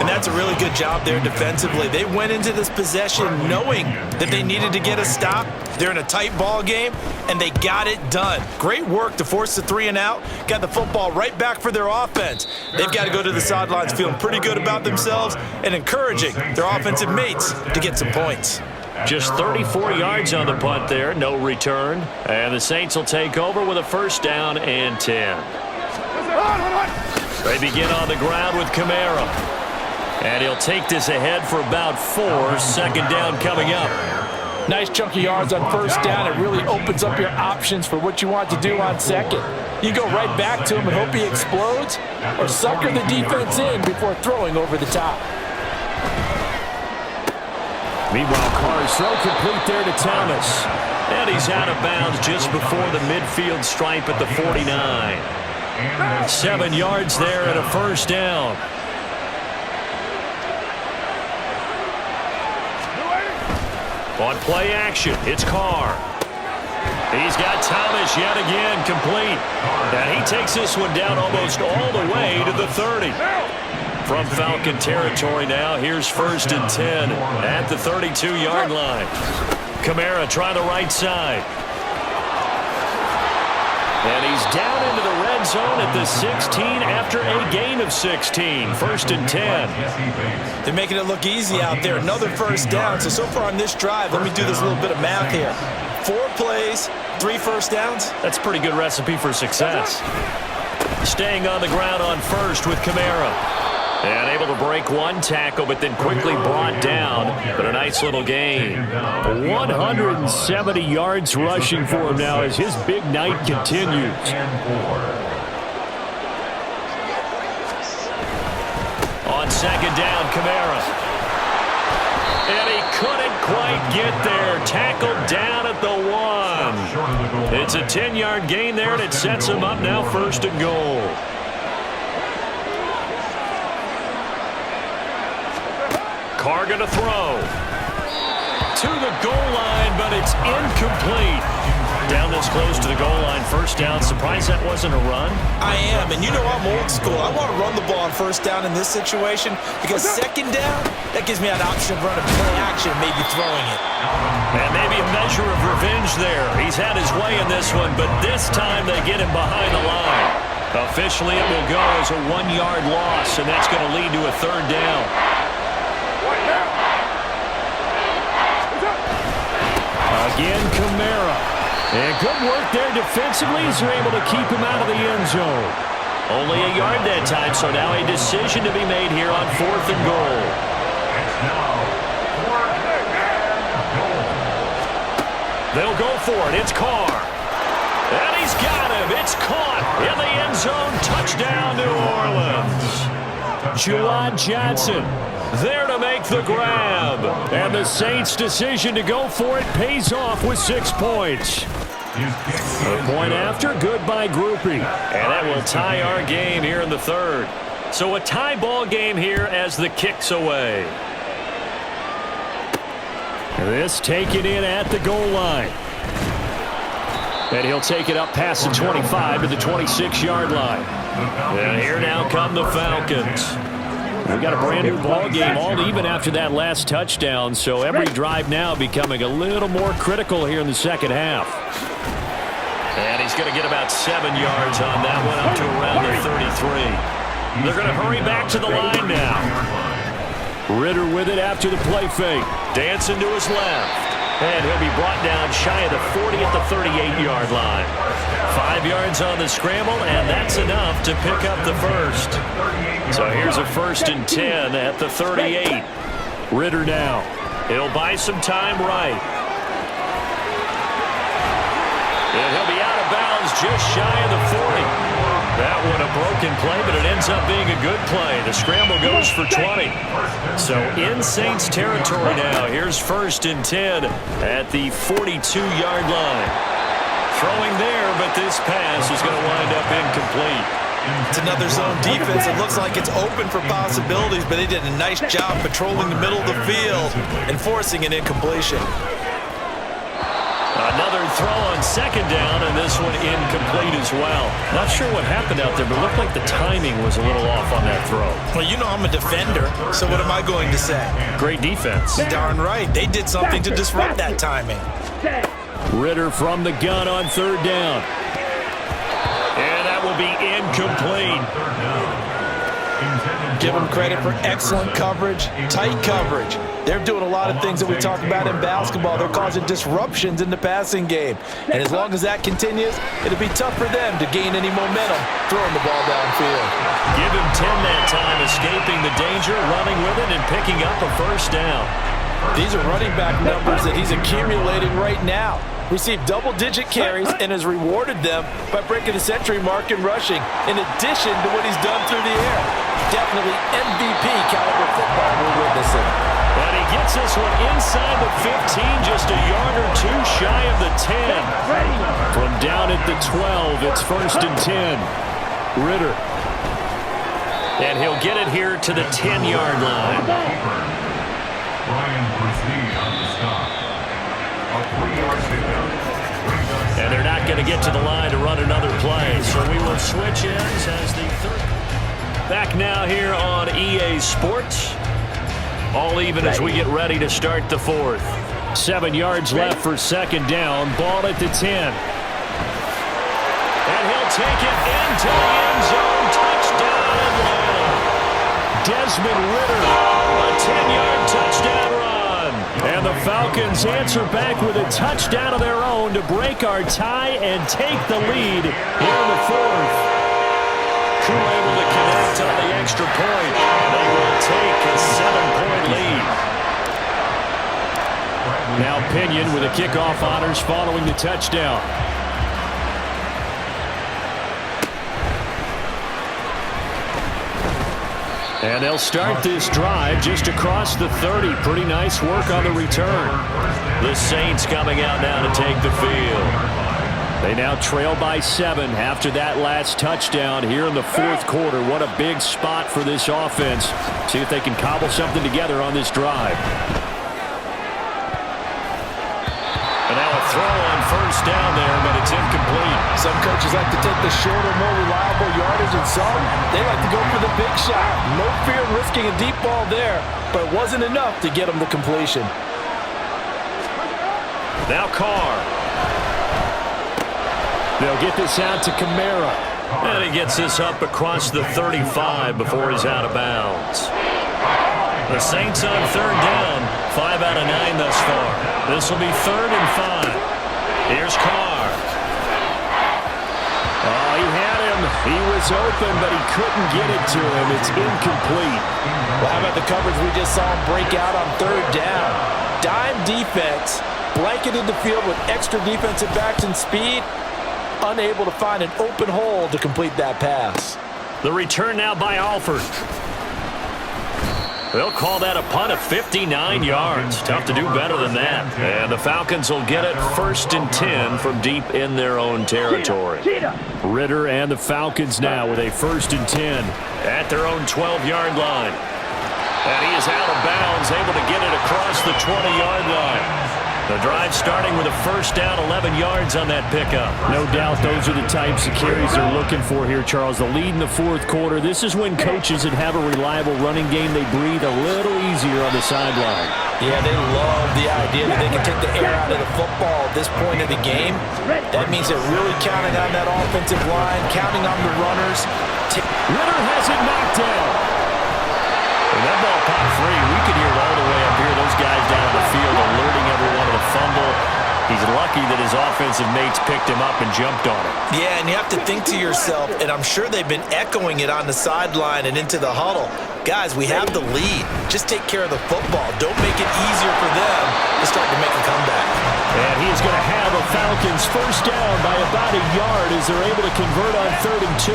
And that's a really good job there defensively. They went into this possession knowing that they needed to get a stop. They're in a tight ball game, and they got it done. Great work to force the 3 and out. Got the football right back for their offense. They've got to go to the sidelines feeling pretty good about themselves and encouraging their offensive mates to get some points. Just 34 yards on the punt there, no return. And the Saints will take over with a 1st down and 10. They begin on the ground with Kamara. And he'll take this ahead for about 4. 2nd down coming up. Nice chunk of yards on 1st down. It really opens up your options for what you want to do on 2nd. You go right back to him and hope he explodes, or sucker the defense in before throwing over the top. Meanwhile, Carr's throw complete there to Thomas. And he's out of bounds just before the midfield stripe at the 49. 7 yards there and a 1st down. On play action, it's Carr. He's got Thomas yet again complete. And he takes this one down almost all the way to the 30. From Falcon territory now, here's 1st and 10 at the 32-yard line. Kamara trying the right side. And he's down into the red zone at the 16 after a gain of 16. 1st and 10. They're making it look easy out there. Another 1st down. So far on this drive, let me do this little bit of math here. 4 plays, 3 1st downs. That's a pretty good recipe for success. Staying on the ground on 1st with Kamara. And able to break 1 tackle, but then quickly brought down. But a nice little gain. 170 yards rushing for him now as his big night continues. On 2nd down, Kamara. And he couldn't quite get there. Tackled down at the 1. It's a 10-yard gain there, and it sets him up now 1st and goal. Carr going to throw. To the goal line, but it's incomplete. Down this close to the goal line, 1st down. Surprised that wasn't a run? I am, and you know I'm old school. I want to run the ball on 1st down in this situation because 2nd down, that gives me an option of running play action, maybe throwing it. And maybe a measure of revenge there. He's had his way in this one, but this time they get him behind the line. Officially, it will go as a 1-yard loss, and that's going to lead to a 3rd down. Again, Kamara. And good work there defensively as they're able to keep him out of the end zone. Only a yard that time, so now a decision to be made here on 4th and goal. They'll go for it. It's Carr. And he's got him. It's caught in the end zone. Touchdown, New Orleans. Juwan Johnson there to make the grab. And the Saints' decision to go for it pays off with 6 points. A point after, good by Groupie. And that will tie our game here in the 3rd. So a tie ball game here as the kick's away. This taken in at the goal line. And he'll take it up past the 25 to the 26-yard line. And here now come the Falcons. We got a brand new ball game, all even after that last touchdown. So every drive now becoming a little more critical here in the second half. And he's going to get about 7 yards on that one, up to around the 33. They're going to hurry back to the line now. Ritter with it after the play fake. Dancing to his left. And he'll be brought down shy of the 40 at the 38-yard line. 5 yards on the scramble, and that's enough to pick up the first. So here's a 1st and 10 at the 38. Ritter now. He'll buy some time right. And he'll be out of bounds just shy of the 40. That one a broken play, but it ends up being a good play. The scramble goes for 20. So in Saints territory now. Here's 1st and 10 at the 42-yard line. Throwing there, but this pass is going to wind up incomplete. It's another zone defense. It looks like it's open for possibilities, but they did a nice job patrolling the middle of the field and forcing an incompletion. Another throw on 2nd down, and this one incomplete as well. Not sure what happened out there, but it looked like the timing was a little off on that throw. Well, you know I'm a defender, so what am I going to say? Great defense. Darn right. They did something to disrupt that timing. Ritter from the gun on 3rd down. And that will be incomplete. Give them credit for excellent coverage, tight coverage. They're doing a lot of things that we talk about in basketball. They're causing disruptions in the passing game. And as long as that continues, it'll be tough for them to gain any momentum throwing the ball downfield. Give him 10 that time, escaping the danger, running with it, and picking up a 1st down. These are running back numbers that he's accumulating right now. Received double-digit carries and has rewarded them by breaking the century mark in rushing, in addition to what he's done through the air. Definitely MVP caliber football we're witnessing. And he gets this one inside the 15, just a yard or 2 shy of the 10. From down at the 12, it's 1st and 10. Ritter. And he'll get it here to the 10-yard line. And they're not going to get to the line to run another play, so we will switch ends as the 3rd. Back now here on EA Sports. All even as we get ready to start the 4th. 7 yards left for 2nd down. Ball at the 10. And he'll take it into the end zone. Touchdown, Atlanta. Desmond Ritter, a 10-yard touchdown run. And the Falcons answer back with a touchdown of their own to break our tie and take the lead here in the 4th. Crew able to connect on the extra point, and they will take a 7-point lead. Now Pinion with a kickoff honors following the touchdown. And they'll start this drive just across the 30. Pretty nice work on the return. The Saints coming out now to take the field. They now trail by 7 after that last touchdown here in the 4th quarter. What a big spot for this offense. See if they can cobble something together on this drive. And now a throw on 1st down there, but it's incomplete. Some coaches like to take the shorter, more reliable yardage, and some, they like to go for the big shot. No fear of risking a deep ball there, but it wasn't enough to get them the completion. Now Carr. They'll get this out to Kamara. And he gets this up across the 35 before he's out of bounds. The Saints on 3rd down. 5 out of 9 thus far. This will be 3rd and 5. Here's Carr. Oh, he had him. He was open, but he couldn't get it to him. It's incomplete. Well, how about the coverage we just saw him break out on third down? Dime defense, blanketed the field with extra defensive backs and speed, unable to find an open hole to complete that pass. The return now by Alford. They'll call that a punt of 59 yards. Tough to do better than that. And the Falcons will get it 1st and 10 from deep in their own territory. Ritter and the Falcons now with a 1st and 10 at their own 12-yard line. And he is out of bounds, able to get it across the 20-yard line. The drive starting with a 1st down, 11 yards on that pickup. No doubt those are the types of carries they're looking for here, Charles. The lead in the 4th quarter. This is when coaches that have a reliable running game, they breathe a little easier on the sideline. Yeah, they love the idea that they can take the air out of the football at this point of the game. That means they're really counting on that offensive line, counting on the runners. Ritter has it knocked down. And that ball popped free. We could hear it all the way up here. Those guys down on the field alerting everyone of the fumble. He's lucky that his offensive mates picked him up and jumped on him. Yeah, and you have to think to yourself, and I'm sure they've been echoing it on the sideline and into the huddle. Guys, we have the lead. Just take care of the football. Don't make it easier for them to start to make a comeback. And he's going to have the Falcons 1st down by about a yard as they're able to convert on 3rd and 2.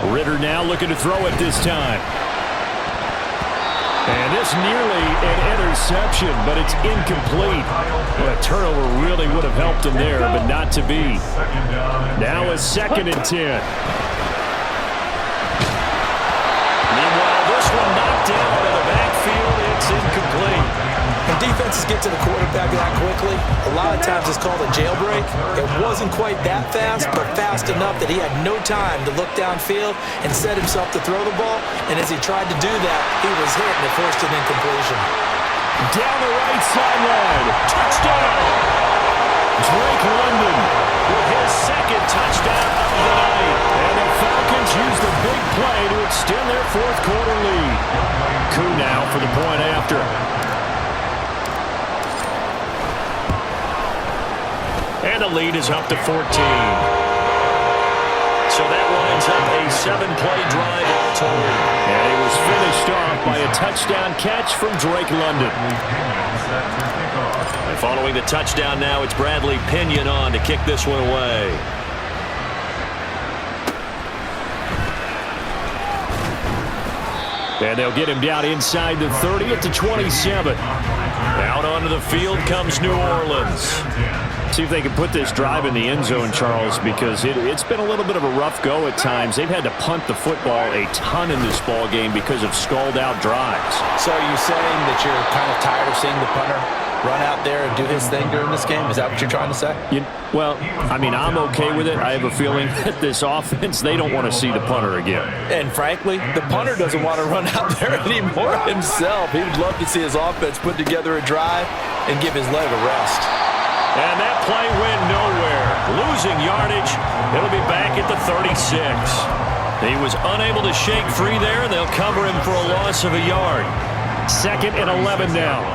Ritter now looking to throw it this time. And this nearly an interception, but it's incomplete. Well, a turnover really would have helped him there, but not to be. Now a 2nd and 10. Meanwhile, this one knocked down in the backfield. It's incomplete. When defenses get to the quarterback that quickly, a lot of times it's called a jailbreak. It wasn't quite that fast, but fast enough that he had no time to look downfield and set himself to throw the ball. And as he tried to do that, he was hit and it forced an incompletion. Down the right sideline. Touchdown! Drake London with his 2nd touchdown of the night. And the Falcons use the big play to extend their 4th quarter lead. Koo now for the point after. And the lead is up to 14. So that winds up a 7-play drive all told. And it was finished off by a touchdown catch from Drake London. And following the touchdown now, it's Bradley Pinion on to kick this one away. And they'll get him down inside the 30 at the 27. Out onto the field comes New Orleans. See if they can put this drive in the end zone, Charles, because it's been a little bit of a rough go at times. They've had to punt the football a ton in this ball game because of stalled-out drives. So are you saying that you're kind of tired of seeing the punter run out there and do his thing during this game? Is that what you're trying to say? Well, I mean, I'm okay with it. I have a feeling that this offense, they don't want to see the punter again. And frankly, the punter doesn't want to run out there anymore himself. He would love to see his offense put together a drive and give his leg a rest. And that play went nowhere. Losing yardage. It'll be back at the 36. He was unable to shake free there, and they'll cover him for a loss of a yard. 2nd and 11 now.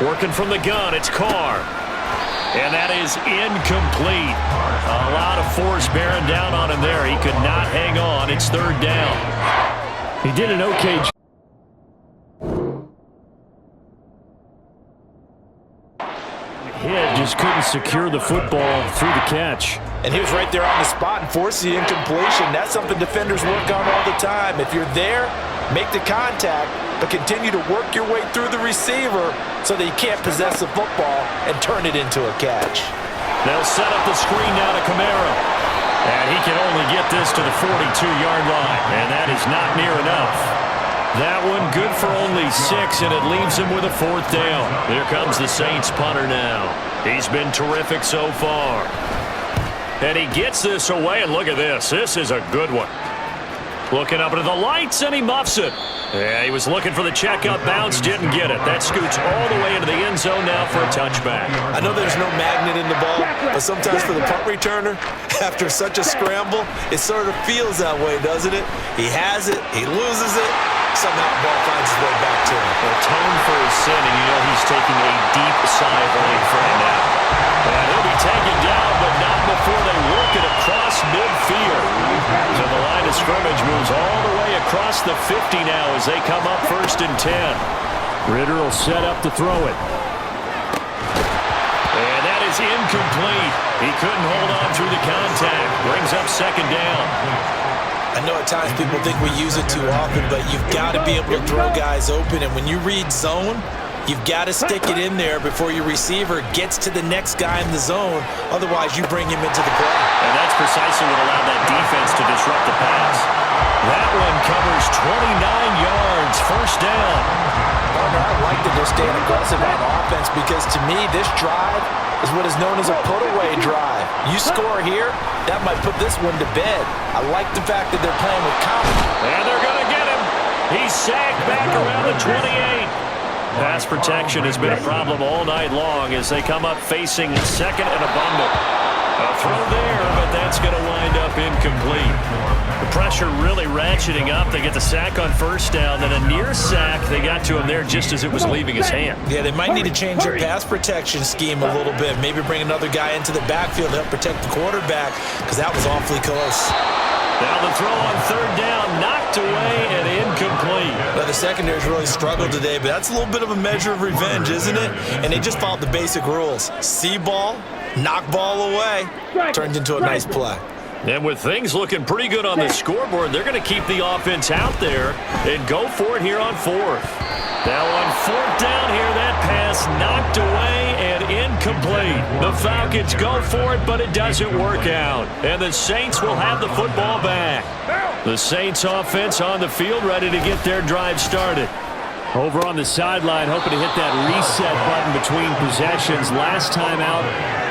Working from the gun, it's Carr. And that is incomplete. A lot of force bearing down on him there. He could not hang on. It's 3rd down. He did an okay job. Hit, just couldn't secure the football through the catch. And he was right there on the spot and forced the incompletion. That's something defenders work on all the time. If you're there, make the contact, but continue to work your way through the receiver so that you can't possess the football and turn it into a catch. They'll set up the screen now to Camaro. And he can only get this to the 42-yard line, and that is not near enough. That one good for only 6, and it leaves him with a 4th down. Here comes the Saints punter now. He's been terrific so far. And he gets this away, and look at this. This is a good one. Looking up into the lights, and he muffs it. Yeah, he was looking for the check-up bounce, didn't get it. That scoots all the way into the end zone now for a touchback. I know there's no magnet in the ball, but sometimes for the punt returner, after such a scramble, it sort of feels that way, doesn't it? He has it, he loses it, somehow the ball finds its way back to him. Atone for his sin, and you know he's taking a deep sigh of relief right now. And he'll be taken down, but not before they work it across midfield. So the line of scrimmage moves all the way across the 50 now as they come up 1st and 10. Ritter will set up to throw it. And that is incomplete. He couldn't hold on through the contact. Brings up 2nd down. I know at times people think we use it too often, but you've got to be able to throw guys open. And when you read zone, you've got to stick it in there before your receiver gets to the next guy in the zone. Otherwise, you bring him into the play. And that's precisely what allowed that defense to disrupt the pass. That one covers 29 yards. 1st down. I'd like to just stay aggressive on offense because to me, this drive is what is known as a put-away drive. You score here, that might put this one to bed. I like the fact that they're playing with confidence. And they're going to get him. He's sacked back around the 28. Pass protection has been a problem all night long as they come up facing 2nd and a bundle. A throw there, but that's going to wind up incomplete. The pressure really ratcheting up. They get the sack on 1st down, then a near sack. They got to him there just as it was leaving his hand. Yeah, they might need to change their pass protection scheme a little bit. Maybe bring another guy into the backfield to help protect the quarterback because that was awfully close. Now the throw on 3rd down, knocked away and incomplete. Now the secondary's really struggled today, but that's a little bit of a measure of revenge, isn't it? And they just followed the basic rules. See ball, knock ball away, turned into a nice play. And with things looking pretty good on the scoreboard, they're going to keep the offense out there and go for it here on 4th. Now on 4th down here, that pass knocked away and incomplete. The Falcons go for it, but it doesn't work out. And the Saints will have the football back. The Saints offense on the field ready to get their drive started. Over on the sideline, hoping to hit that reset button between possessions. Last time out,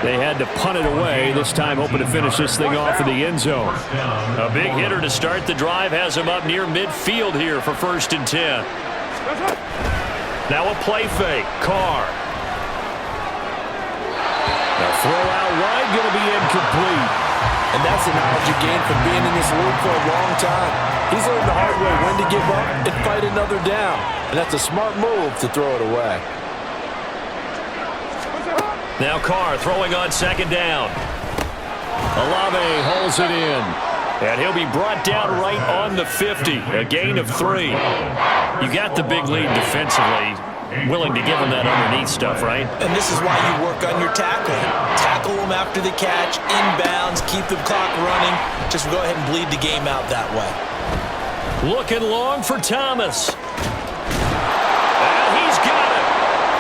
they had to punt it away. This time, hoping to finish this thing off in the end zone. A big hitter to start the drive has him up near midfield here for 1st and 10. Now a play fake. Carr. The throw out wide going to be incomplete. And that's the knowledge you gain from being in this league for a long time. He's learned the hard way when to give up and fight another down. And that's a smart move to throw it away. Now Carr throwing on 2nd down. Olave holds it in. And he'll be brought down right on the 50. A gain of 3. You got the big lead defensively. Willing to give him that underneath stuff, right? And this is why you work on your tackling. Tackle them after the catch, inbounds, keep the clock running. Just go ahead and bleed the game out that way. Looking long for Thomas. And he's got it.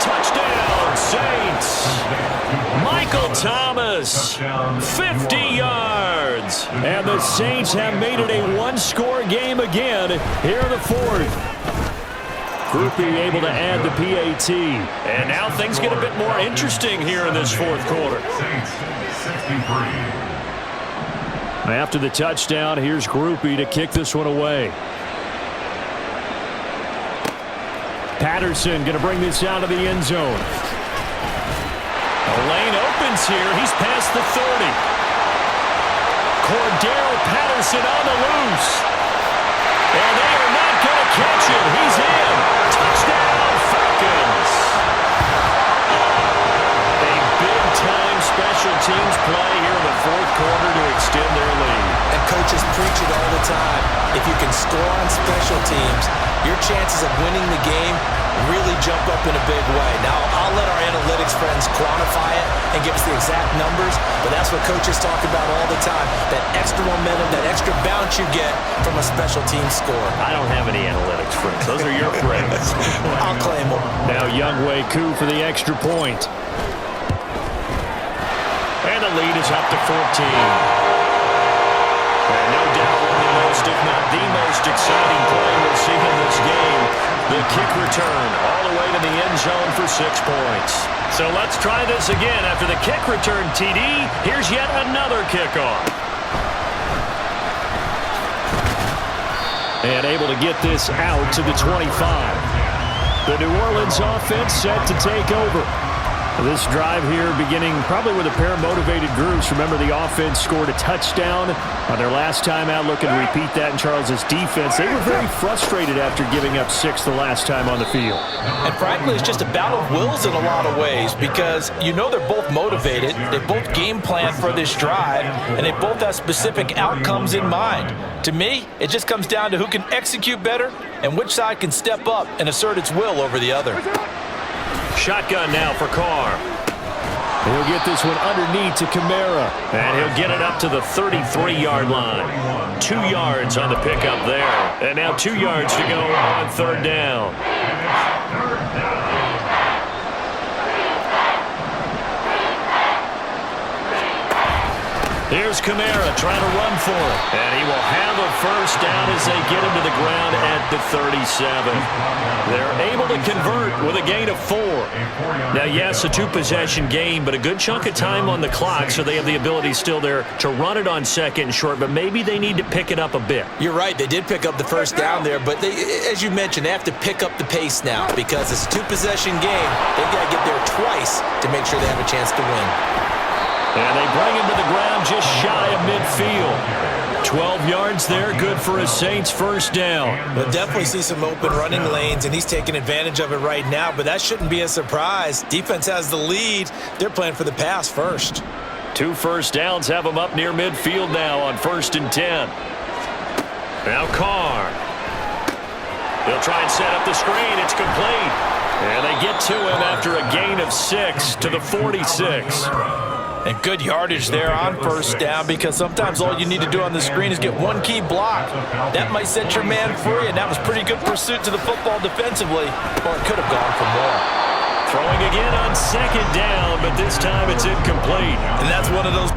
Touchdown, Saints. Michael Thomas, 50 yards. And the Saints have made it a one-score game again here in the 4th. Groupie able to add the PAT. And now things get a bit more interesting here in this 4th quarter. After the touchdown, here's Groupie to kick this one away. Patterson going to bring this out of the end zone. The lane opens here. He's past the 30. Cordero Patterson on the loose. And they are not going to catch him. He's in. Touchdown, Falcons. A big-time special teams play here in the 4th quarter to extend their lead. And coaches preach it all the time. If you can score on special teams, your chances of winning the game really jump up in a big way. Now, I'll let our analytics friends quantify it and give us the exact numbers, but that's what coaches talk about all the time, that extra momentum, that extra bounce you get from a special team score. I don't have any analytics friends. Those are your friends. I'll claim them. Now Younghoe Koo for the extra point. And the lead is up to 14. And no doubt one of the most, if not the most exciting play we'll see in this game. The kick return all the way to the end zone for 6 points. So let's try this again. After the kick return, TD, here's yet another kickoff. And able to get this out to the 25. The New Orleans offense set to take over. This drive here beginning probably with a pair of motivated groups. Remember, the offense scored a touchdown on their last time out, looking to repeat that in Charles's defense. They were very frustrated after giving up 6 the last time on the field. And frankly, it's just a battle of wills in a lot of ways because you know they're both motivated, they both game plan for this drive, and they both have specific outcomes in mind. To me, it just comes down to who can execute better and which side can step up and assert its will over the other. Shotgun now for Carr. He'll get this one underneath to Kamara. And he'll get it up to the 33-yard line. 2 yards on the pickup there. And now 2 yards to go on 3rd down. Here's Kamara trying to run for it. And he will have a first down as they get him to the ground at the 37. They're able to convert with a gain of 4. Now, yes, a 2-possession game, but a good chunk of time on the clock, so they have the ability still there to run it on 2nd and short, but maybe they need to pick it up a bit. You're right. They did pick up the first down there, but they, as you mentioned, they have to pick up the pace now because it's a 2-possession game. They've got to get there twice to make sure they have a chance to win. And they bring him to the ground just shy of midfield. 12 yards there, good for a Saints first down. We'll definitely see some open running lanes, and he's taking advantage of it right now, but that shouldn't be a surprise. Defense has the lead. They're playing for the pass first. 2 first downs have them up near midfield now on 1st and 10. Now Carr. He'll try and set up the screen. It's complete. And they get to him after a gain of 6 to the 46. And good yardage there on first down because sometimes all you need to do on the screen is get one key block. That might set your man free, and that was pretty good pursuit to the football defensively, or it could have gone for more. Throwing again on 2nd down, but this time it's incomplete. And that's one of those.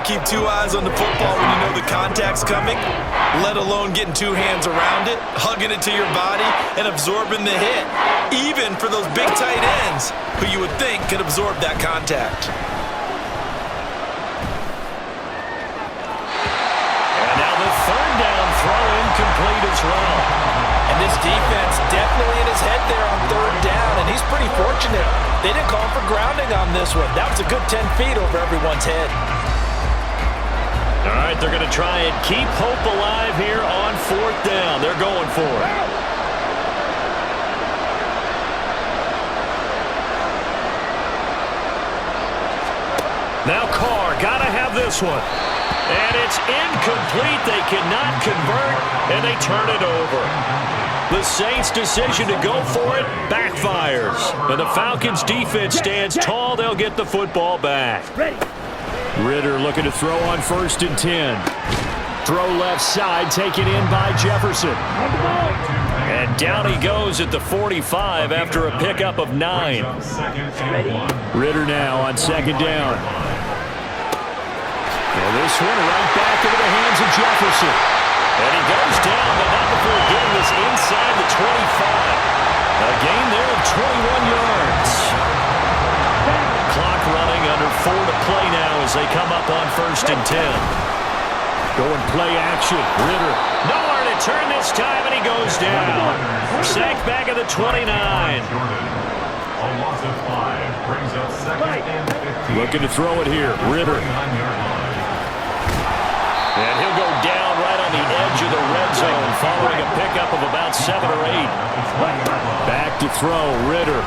Keep 2 eyes on the football when you know the contact's coming, let alone getting 2 hands around it, hugging it to your body, and absorbing the hit, even for those big tight ends who you would think could absorb that contact. And now the 3rd down throw incomplete as well. And this defense definitely in his head there on 3rd down, and he's pretty fortunate. They didn't call for grounding on this one. That was a good 10 feet over everyone's head. All right, they're going to try and keep hope alive here on 4th down. They're going for it. Now Carr, got to have this one. And it's incomplete. They cannot convert, and they turn it over. The Saints' decision to go for it backfires. And the Falcons' defense stands tall. They'll get the football back. Ritter looking to throw on 1st and 10. Throw left side, taken in by Jefferson. And down he goes at the 45 after a pickup of 9. Ritter now on 2nd down. Well, this one right back into the hands of Jefferson. And he goes down, but not before getting this inside the 25. A gain there of 21 yards. Clock running under 4 to play now as they come up on 1st and 10. Going play action. Ritter. Nowhere to turn this time, and he goes down. Sacked back at the 29. A loss of 5 brings up 2nd and 15. Looking to throw it here. Ritter. And he'll go down right on the edge of the red zone following a pickup of about 7 or 8. Back to throw. Ritter.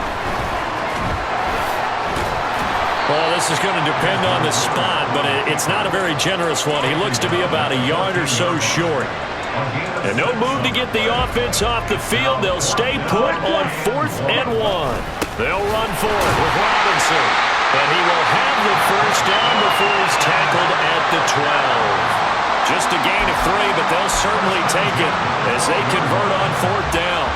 Well, this is going to depend on the spot, but it's not a very generous one. He looks to be about a yard or so short. And no move to get the offense off the field. They'll stay put on 4th and 1. They'll run for it with Robinson. And he will have the first down before he's tackled at the 12. Just a gain of 3, but they'll certainly take it as they convert on 4th down.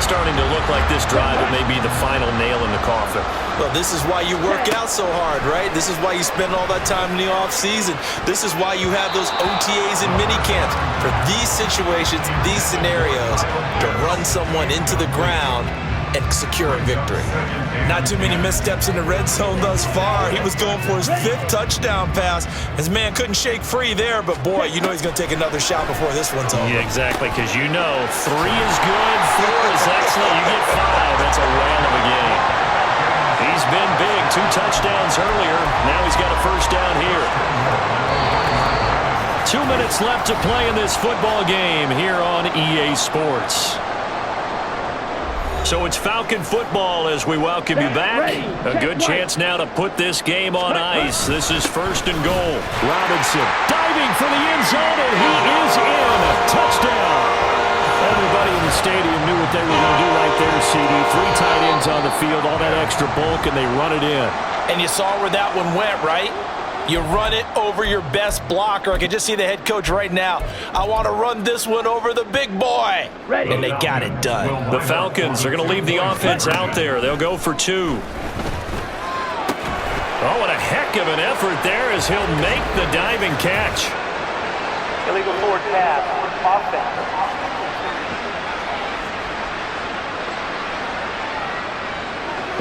Starting to look like this drive, it may be the final nail in the coffin. Well, this is why you work out so hard, right? This is why you spend all that time in the offseason. This is why you have those OTAs and mini camps. For these situations, these scenarios, to run someone into the ground and secure a victory. Not too many missteps in the red zone thus far. He was going for his 5th touchdown pass. His man couldn't shake free there, but boy, you know he's going to take another shot before this one's over. Yeah, exactly, because you know 3 is good, 4 is excellent. You get 5, that's a whale of a game. He's been big, 2 touchdowns earlier. Now he's got a 1st down here. 2 minutes left to play in this football game here on EA Sports. So it's Falcon football as we welcome you back. A good chance now to put this game on ice. This is 1st and goal. Robinson diving for the end zone, and he is in. Touchdown. Everybody in the stadium knew what they were going to do right there, CD. 3 tight ends on the field, all that extra bulk, and they run it in. And you saw where that one went, right? You run it over your best blocker. I can just see the head coach right now. I want to run this one over the big boy. And they got it done. The Falcons are going to leave the offense out there. They'll go for 2. Oh, what a heck of an effort there as he'll make the diving catch. Illegal forward pass. Offense.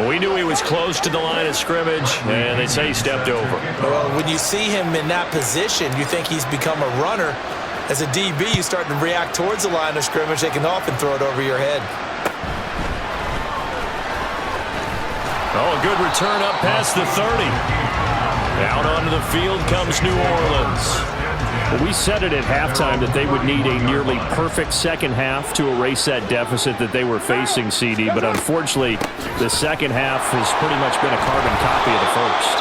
We knew he was close to the line of scrimmage, and they say he stepped over. Well, when you see him in that position, you think he's become a runner. As a DB, you start to react towards the line of scrimmage. They can often throw it over your head. Oh, a good return up past the 30. Out onto the field comes New Orleans. Well, we said it at halftime that they would need a nearly perfect second half to erase that deficit that they were facing, CD. But unfortunately, the second half has pretty much been a carbon copy of the first.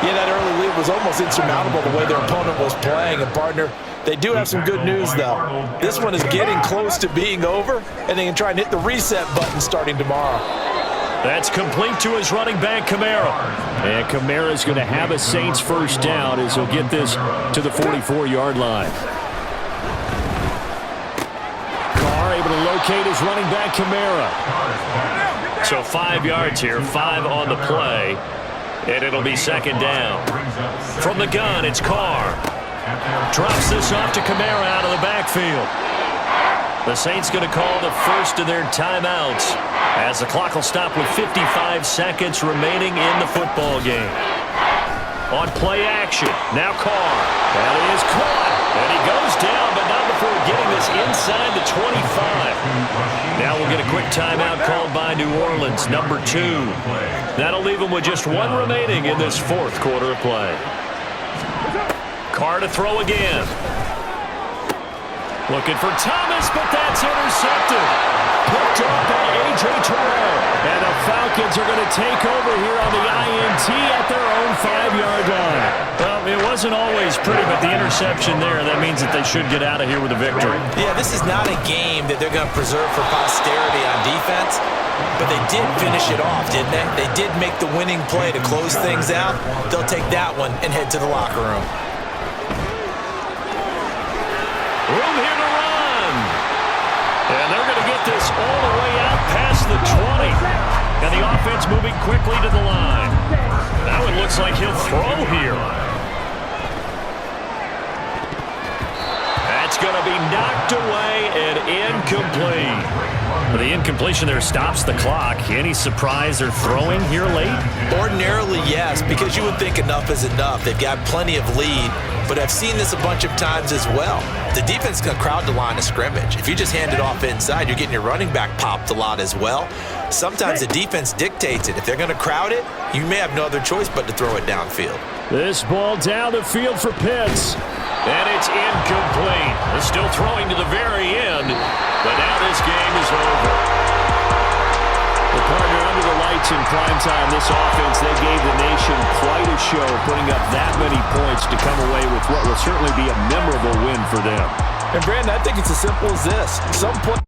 Yeah, that early lead was almost insurmountable the way their opponent was playing. And, partner, they do have some good news, though. This one is getting close to being over, and they can try and hit the reset button starting tomorrow. That's complete to his running back, Kamara. And Kamara's going to have a Saints 1st down as he'll get this to the 44-yard line. Carr able to locate his running back, Kamara. So 5 yards here, 5 on the play, and it'll be 2nd down. From the gun, it's Carr. Drops this off to Kamara out of the backfield. The Saints going to call the first of their timeouts as the clock will stop with 55 seconds remaining in the football game. On play action, now Carr. That is caught, and he goes down, but not before getting this inside the 25. Now we'll get a quick timeout called by New Orleans, number 2. That'll leave them with just 1 remaining in this 4th quarter of play. Carr to throw again. Looking for Thomas, but that's intercepted. Picked up by A.J. Terrell. And the Falcons are going to take over here on the INT at their own 5-yard line. Well, it wasn't always pretty, but the interception there, that means that they should get out of here with a victory. Yeah, this is not a game that they're going to preserve for posterity on defense, but they did finish it off, didn't they? They did make the winning play to close things out. They'll take that one and head to the locker room. Room here to run. And they're going to get this all the way out past the 20. And the offense moving quickly to the line. Now it looks like he'll throw here. That's going to be knocked away and incomplete. The incompletion there stops the clock. Any surprise they're throwing here late? Ordinarily, yes, because you would think enough is enough. They've got plenty of lead, but I've seen this a bunch of times as well. The defense is going to crowd the line of scrimmage. If you just hand it off inside, you're getting your running back popped a lot as well. Sometimes the defense dictates it. If they're going to crowd it, you may have no other choice but to throw it downfield. This ball down the field for Pitts. And it's incomplete. They're still throwing to the very end, but now this game is over. The partner under the lights in primetime, this offense, they gave the nation quite a show, putting up that many points to come away with what will certainly be a memorable win for them. And Brandon, I think it's as simple as this. Some point